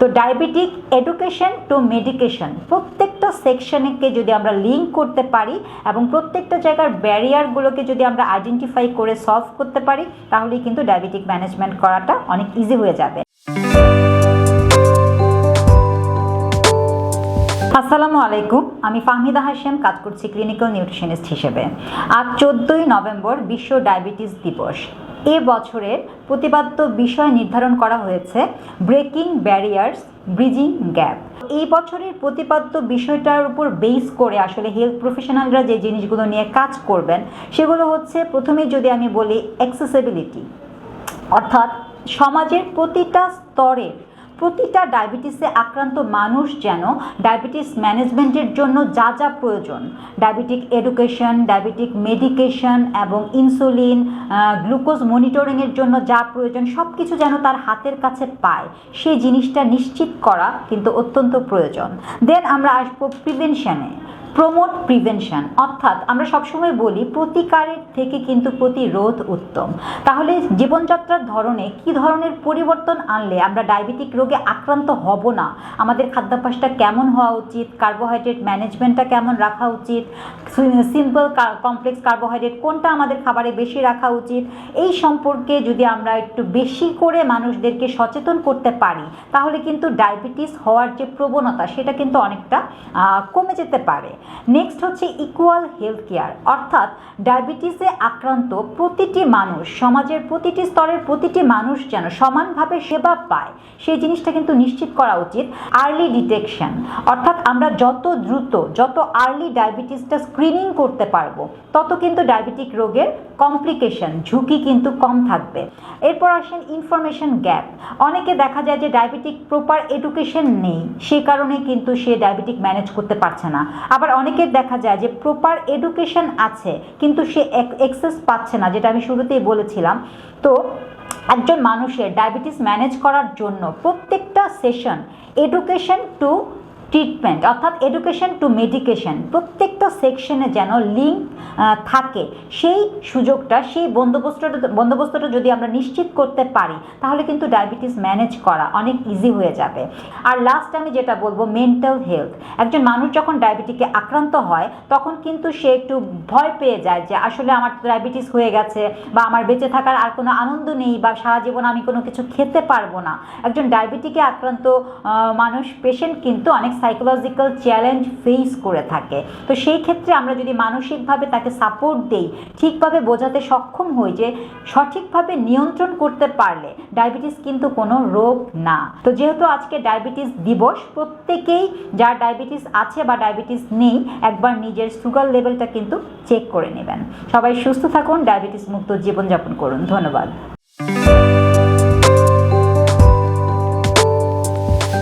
তো diabetic education two medication প্রত্যেকটা সেকশনকে যদি আমরা লিঙ্ক করতে পারি এবং প্রত্যেকটা জায়গার ব্যারিয়ারগুলোকে যদি আমরা আইডেন্টিফাই করে সলভ করতে পারি, তাহলেই কিন্তু ডায়াবেটিক ম্যানেজমেন্ট করাটা অনেক ইজি হয়ে যাবে। আসসালামু আলাইকুম, আমি ফাহমিদা হাশেম, কাজ করছি ক্লিনিক্যাল নিউট্রিশনিস্ট হিসেবে। আজ 14ই নভেম্বর বিশ্ব ডায়াবেটিস দিবস। এ বছরের প্রতিপাদ্য বিষয় নির্ধারণ করা হয়েছে ব্রেকিং ব্যারিয়ার্স, ব্রিজিং গ্যাপ। এই বছরের প্রতিপাদ্য বিষয়টার উপর বেস করে আসলে হেলথ প্রফেশনালরা যে জিনিসগুলো নিয়ে কাজ করবেন সেগুলো হচ্ছে, প্রথমেই যদি আমি বলি অ্যাক্সেসিবিলিটি, অর্থাৎ সমাজের প্রতিটা স্তরে প্রতিটা ডায়াবেটিসে আক্রান্ত মানুষ যেন ডায়াবেটিস ম্যানেজমেন্টের জন্য যা যা প্রয়োজন, ডায়াবেটিক এডুকেশন, ডায়াবেটিক মেডিকেশন এবং ইনসুলিন, গ্লুকোজ মনিটরিংয়ের জন্য যা প্রয়োজন সব কিছু যেন তার হাতের কাছে পায়, সেই জিনিসটা নিশ্চিত করা কিন্তু অত্যন্ত প্রয়োজন। দেন আমরা আসবো প্রিভেনশনে। প্রমোট প্রিভেনশন, অর্থাৎ আমরা সবসময় বলি প্রতিকারের থেকে কিন্তু প্রতিরোধ উত্তম। তাহলে জীবনযাত্রার ধরনে কি ধরনের পরিবর্তন আনলে আমরা ডায়াবেটিক রোগে আক্রান্ত হব না, আমাদের খাদ্যাভ্যাসটা কেমন হওয়া উচিত, কার্বোহাইড্রেট ম্যানেজমেন্টটা কেমন রাখা উচিত, সিম্পল কমপ্লেক্স কার্বোহাইড্রেট কোনটা আমাদের খাবারে বেশি রাখা উচিত, এই সম্পর্কে যদি আমরা একটু বেশি করে মানুষদেরকে সচেতন করতে পারি, তাহলে কিন্তু ডায়াবেটিস হওয়ার যে প্রবণতা সেটা কিন্তু অনেকটা কমে যেতে পারে। নেক্সট হচ্ছে ইকুয়াল হেলথ কেয়ার, অর্থাৎ ডায়াবেটিসে আক্রান্ত প্রতিটি মানুষ, সমাজের প্রতিটি স্তরের প্রতিটি মানুষ যেন সমানভাবে সেবা পায়, সেই জিনিসটা কিন্তু নিশ্চিত করা উচিত। আর্লি ডিটেকশন, অর্থাৎ আমরা যত দ্রুত যত আর্লি ডায়াবেটিসটা স্ক্রিনিং করতে পারবো তত কিন্তু ডায়াবেটিক রোগের কমপ্লিকেশন ঝুঁকি কিন্তু কম থাকবে। এরপর আসেন ইনফরমেশন গ্যাপ। অনেকে দেখা যায় যে ডায়াবেটিক প্রপার এডুকেশন নেই, সেই কারণে কিন্তু সে ডায়াবেটিক ম্যানেজ করতে পারছে না। আবার অনেকের দেখা যায় যে প্রপার এডুকেশন আছে কিন্তু সে অ্যাক্সেস পাচ্ছে না, যেটা আমি শুরুতেই বলেছিলাম। তো একজন মানুষের ডায়াবেটিস ম্যানেজ করার জন্য প্রত্যেকটা সেশন এডুকেশন টু ট্রিটমেন্ট, অর্থাৎ এডুকেশন টু মেডিকেশন, প্রত্যেকটা সেকশনে যেন লিঙ্ক থাকে, সেই সুযোগটা, সেই বন্দোবস্তটা যদি আমরা নিশ্চিত করতে পারি, তাহলে কিন্তু ডায়াবেটিস ম্যানেজ করা অনেক ইজি হয়ে যাবে। আর লাস্ট আমি যেটা বলবো, মেন্টাল হেলথ। একজন মানুষ যখন ডায়াবেটিকে আক্রান্ত হয় তখন কিন্তু সে একটু ভয় পেয়ে যায় যে আসলে আমার ডায়াবেটিস হয়ে গেছে, বা আমার বেঁচে থাকার আর কোনো আনন্দ নেই, বা সারা জীবন আমি কোনো কিছু খেতে পারবো না। একজন ডায়াবেটিকে আক্রান্ত পেশেন্ট কিন্তু অনেক সাইকোলজিক্যাল চ্যালেঞ্জ ফেস করে থাকে। তো সেই ক্ষেত্রে আমরা যদি মানসিকভাবে তাকে সাপোর্ট দেই, ঠিকভাবে বোঝাতে সক্ষম হই যে সঠিকভাবে নিয়ন্ত্রণ করতে পারলে ডায়াবেটিস কিন্তু কোনো রোগ না। তো যেহেতু আজকে ডায়াবেটিস দিবস, প্রত্যেকেই যার ডায়াবেটিস আছে বা ডায়াবেটিস নেই একবার নিজের সুগার লেভেলটা কিন্তু চেক করে নেবেন। সবাই সুস্থ থাকুন, ডায়াবেটিস মুক্ত জীবনযাপন করুন। ধন্যবাদ।